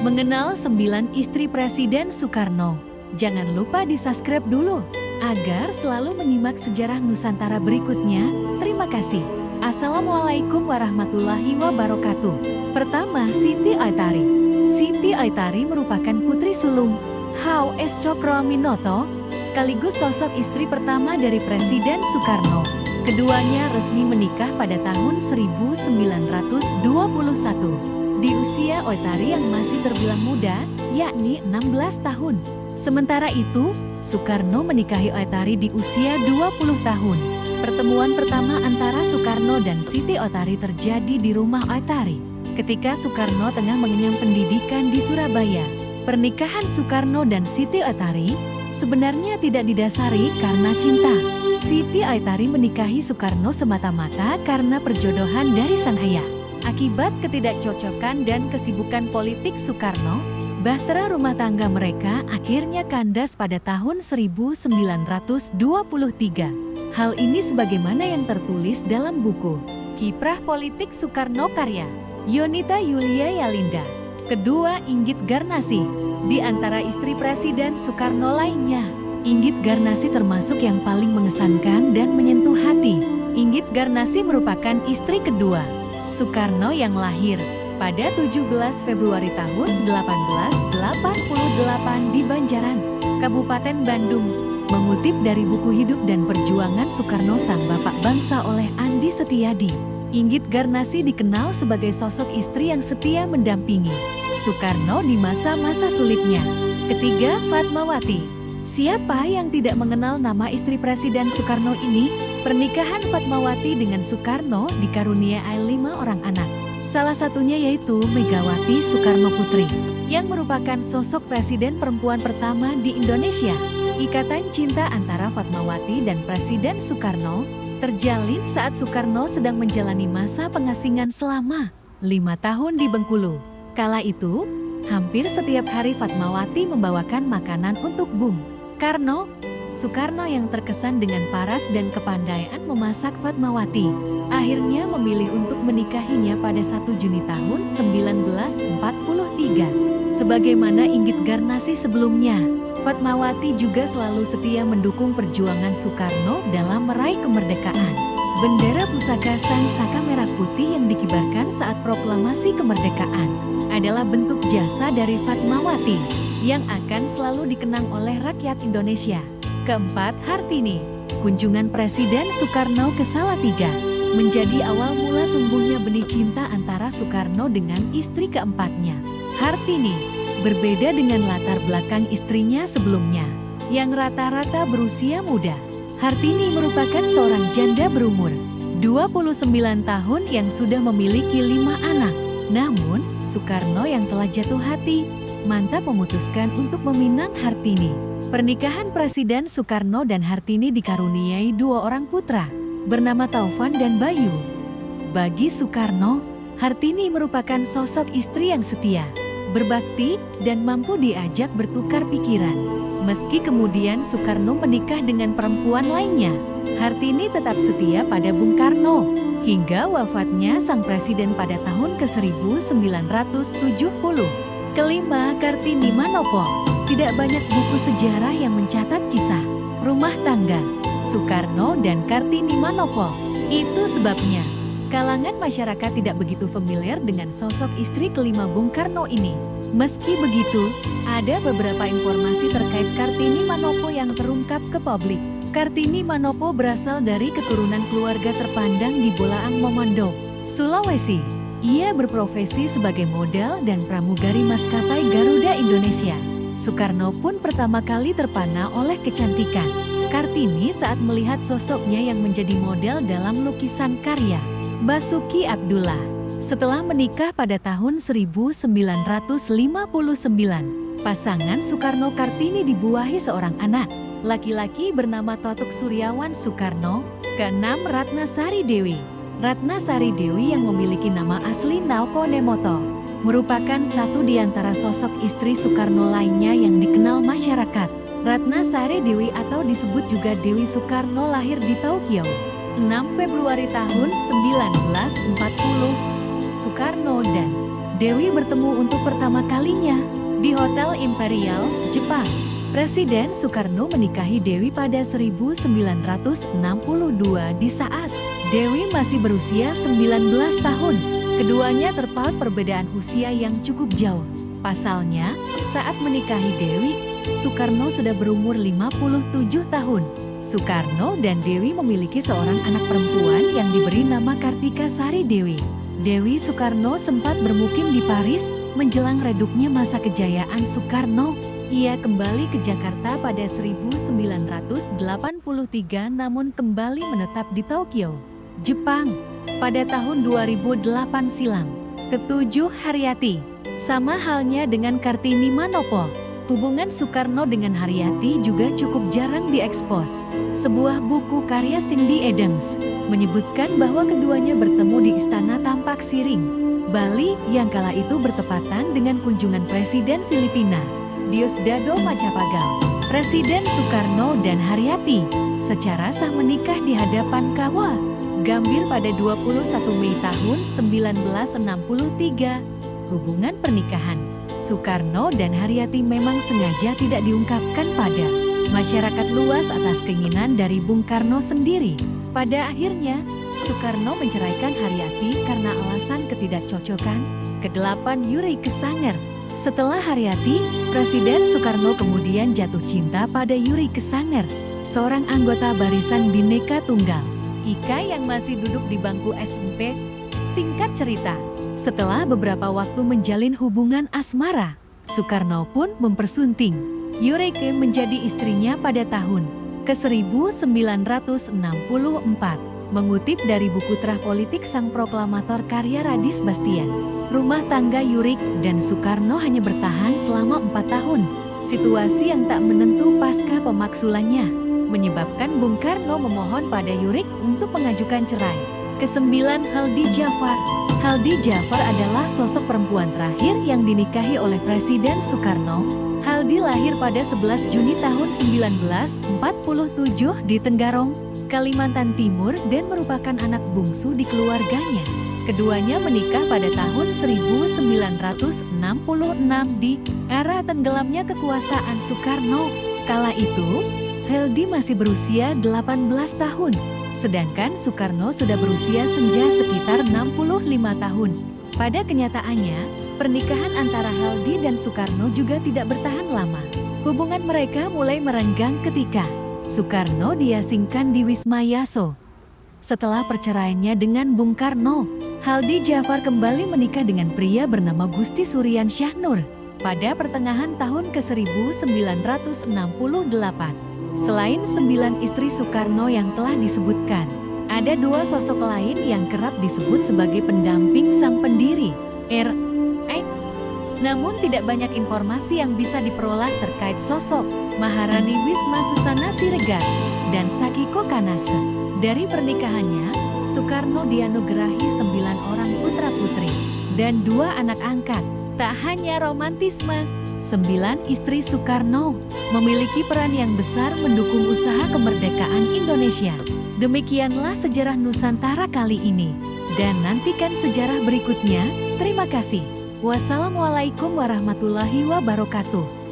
Mengenal 9 istri Presiden Soekarno. Jangan lupa di-subscribe dulu, agar selalu menyimak sejarah Nusantara berikutnya. Terima kasih. Assalamualaikum warahmatullahi wabarakatuh. Pertama, Siti Aitari. Siti Aitari merupakan putri sulung H.O.S. Cokroaminoto, sekaligus sosok istri pertama dari Presiden Soekarno. Keduanya resmi menikah pada tahun 1921. Di usia Aitari yang masih terbilang muda, yakni 16 tahun. Sementara itu, Soekarno menikahi Aitari di usia 20 tahun. Pertemuan pertama antara Soekarno dan Siti Aitari terjadi di rumah Aitari, ketika Soekarno tengah mengenyam pendidikan di Surabaya. Pernikahan Soekarno dan Siti Aitari sebenarnya tidak didasari karena cinta. Siti Aitari menikahi Soekarno semata-mata karena perjodohan dari sang ayah. Akibat ketidakcocokan dan kesibukan politik Soekarno, bahtera rumah tangga mereka akhirnya kandas pada tahun 1923. Hal ini sebagaimana yang tertulis dalam buku Kiprah Politik Soekarno karya Yonita Yulia Yalinda. Kedua, Inggit Garnasih. Di antara istri Presiden Soekarno lainnya, Inggit Garnasih termasuk yang paling mengesankan dan menyentuh hati. Inggit Garnasih merupakan istri kedua Soekarno yang lahir pada 17 Februari tahun 1888 di Banjaran, Kabupaten Bandung. Mengutip dari buku Hidup dan Perjuangan Soekarno Sang Bapak Bangsa oleh Andi Setiadi, Inggit Garnasih dikenal sebagai sosok istri yang setia mendampingi Soekarno di masa-masa sulitnya. Ketiga, Fatmawati. Siapa yang tidak mengenal nama istri Presiden Soekarno ini? Pernikahan Fatmawati dengan Soekarno dikaruniai 5 orang anak. Salah satunya yaitu Megawati Soekarno Putri, yang merupakan sosok presiden perempuan pertama di Indonesia. Ikatan cinta antara Fatmawati dan Presiden Soekarno terjalin saat Soekarno sedang menjalani masa pengasingan selama 5 tahun di Bengkulu. Kala itu, hampir setiap hari Fatmawati membawakan makanan untuk Bung Karno. Soekarno yang terkesan dengan paras dan kepandaian memasak Fatmawati, akhirnya memilih untuk menikahinya pada 1 Juni tahun 1943. Sebagaimana Inggit Garnasih sebelumnya, Fatmawati juga selalu setia mendukung perjuangan Soekarno dalam meraih kemerdekaan. Bendera pusaka Sang Saka Merah Putih yang dikibarkan saat proklamasi kemerdekaan adalah bentuk jasa dari Fatmawati yang akan selalu dikenang oleh rakyat Indonesia. Keempat, Hartini. Kunjungan Presiden Soekarno ke Salatiga menjadi awal mula tumbuhnya benih cinta antara Soekarno dengan istri keempatnya, Hartini. Berbeda dengan latar belakang istrinya sebelumnya, yang rata-rata berusia muda, Hartini merupakan seorang janda berumur 29 tahun yang sudah memiliki 5 anak. Namun, Soekarno yang telah jatuh hati, mantap memutuskan untuk meminang Hartini. Pernikahan Presiden Soekarno dan Hartini dikaruniai 2 orang putra, bernama Taufan dan Bayu. Bagi Soekarno, Hartini merupakan sosok istri yang setia, berbakti, dan mampu diajak bertukar pikiran. Meski kemudian Soekarno menikah dengan perempuan lainnya, Hartini tetap setia pada Bung Karno, hingga wafatnya sang presiden pada tahun ke-1970. Kelima, Kartini Manopo. Tidak banyak buku sejarah yang mencatat kisah rumah tangga Soekarno dan Kartini Manopo. Itu sebabnya kalangan masyarakat tidak begitu familiar dengan sosok istri kelima Bung Karno ini. Meski begitu, ada beberapa informasi terkait Kartini Manopo yang terungkap ke publik. Kartini Manopo berasal dari keturunan keluarga terpandang di Bolaang Mongondo, Sulawesi. Ia berprofesi sebagai model dan pramugari maskapai Garuda Indonesia. Soekarno pun pertama kali terpana oleh kecantikan Kartini saat melihat sosoknya yang menjadi model dalam lukisan karya Basuki Abdullah. Setelah menikah pada tahun 1959, pasangan Soekarno-Kartini dibuahi seorang anak laki-laki bernama Totuk Suryawan Soekarno. Keenam, Ratna Sari Dewi. Ratna Sari Dewi yang memiliki nama asli Naoko Nemoto merupakan satu di antara sosok istri Soekarno lainnya yang dikenal masyarakat. Ratna Sari Dewi atau disebut juga Dewi Soekarno lahir di Tokyo, 6 Februari tahun 1940. Soekarno dan Dewi bertemu untuk pertama kalinya di Hotel Imperial, Jepang. Presiden Soekarno menikahi Dewi pada 1962 di saat Dewi masih berusia 19 tahun. Keduanya terpaut perbedaan usia yang cukup jauh. Pasalnya, saat menikahi Dewi, Soekarno sudah berumur 57 tahun. Soekarno dan Dewi memiliki seorang anak perempuan yang diberi nama Kartika Sari Dewi. Dewi Soekarno sempat bermukim di Paris menjelang redupnya masa kejayaan Soekarno. Ia kembali ke Jakarta pada 1983 namun kembali menetap di Tokyo, Jepang pada tahun 2008 silam. Ketujuh, Haryati. Sama halnya dengan Kartini Manopo, hubungan Soekarno dengan Haryati juga cukup jarang diekspos. Sebuah buku karya Cindy Adams menyebutkan bahwa keduanya bertemu di Istana Tampak Siring, Bali yang kala itu bertepatan dengan kunjungan Presiden Filipina, Diosdado Macapagal. Presiden Soekarno dan Haryati secara sah menikah di hadapan Kawah Gambir pada 21 Mei tahun 1963. Hubungan pernikahan Soekarno dan Haryati memang sengaja tidak diungkapkan pada masyarakat luas atas keinginan dari Bung Karno sendiri. Pada akhirnya, Soekarno menceraikan Haryati karena alasan ketidakcocokan. Kedelapan, Yuri Kesanger. Setelah Haryati, Presiden Soekarno kemudian jatuh cinta pada Yuri Kesanger, seorang anggota Barisan Bhinneka Tunggal Ika yang masih duduk di bangku SMP. Singkat cerita, setelah beberapa waktu menjalin hubungan asmara, Soekarno pun mempersunting Yurike menjadi istrinya pada tahun ke-1964. Mengutip dari buku Terah Politik Sang Proklamator karya Radis Bastian, rumah tangga Yurik dan Soekarno hanya bertahan selama 4 tahun. Situasi yang tak menentu pasca pemaksulannya menyebabkan Bung Karno memohon pada Yurik untuk mengajukan cerai. Kesembilan, Haldi Jafar. Haldi Jafar adalah sosok perempuan terakhir yang dinikahi oleh Presiden Soekarno. Haldi lahir pada 11 Juni tahun 1947 di Tenggarong, Kalimantan Timur dan merupakan anak bungsu di keluarganya. Keduanya menikah pada tahun 1966 di era tenggelamnya kekuasaan Soekarno. Kala itu, Haldi masih berusia 18 tahun. Sedangkan Soekarno sudah berusia senja sekitar 65 tahun. Pada kenyataannya, pernikahan antara Haldi dan Soekarno juga tidak bertahan lama. Hubungan mereka mulai merenggang ketika Soekarno diasingkan di Wisma Yaso. Setelah perceraiannya dengan Bung Karno, Haldi Jafar kembali menikah dengan pria bernama Gusti Surian Syahnur pada pertengahan tahun ke-1968. Selain 9 istri Soekarno yang telah disebutkan, ada 2 sosok lain yang kerap disebut sebagai pendamping sang pendiri, R.I. Namun tidak banyak informasi yang bisa diperoleh terkait sosok Maharani Wisma Susana Siregar dan Sakiko Kanase. Dari pernikahannya, Soekarno dianugerahi 9 orang putra-putri dan 2 anak angkat. Tak hanya romantisme, 9 istri Soekarno memiliki peran yang besar mendukung usaha kemerdekaan Indonesia. Demikianlah sejarah Nusantara kali ini. Dan nantikan sejarah berikutnya. Terima kasih. Wassalamualaikum warahmatullahi wabarakatuh.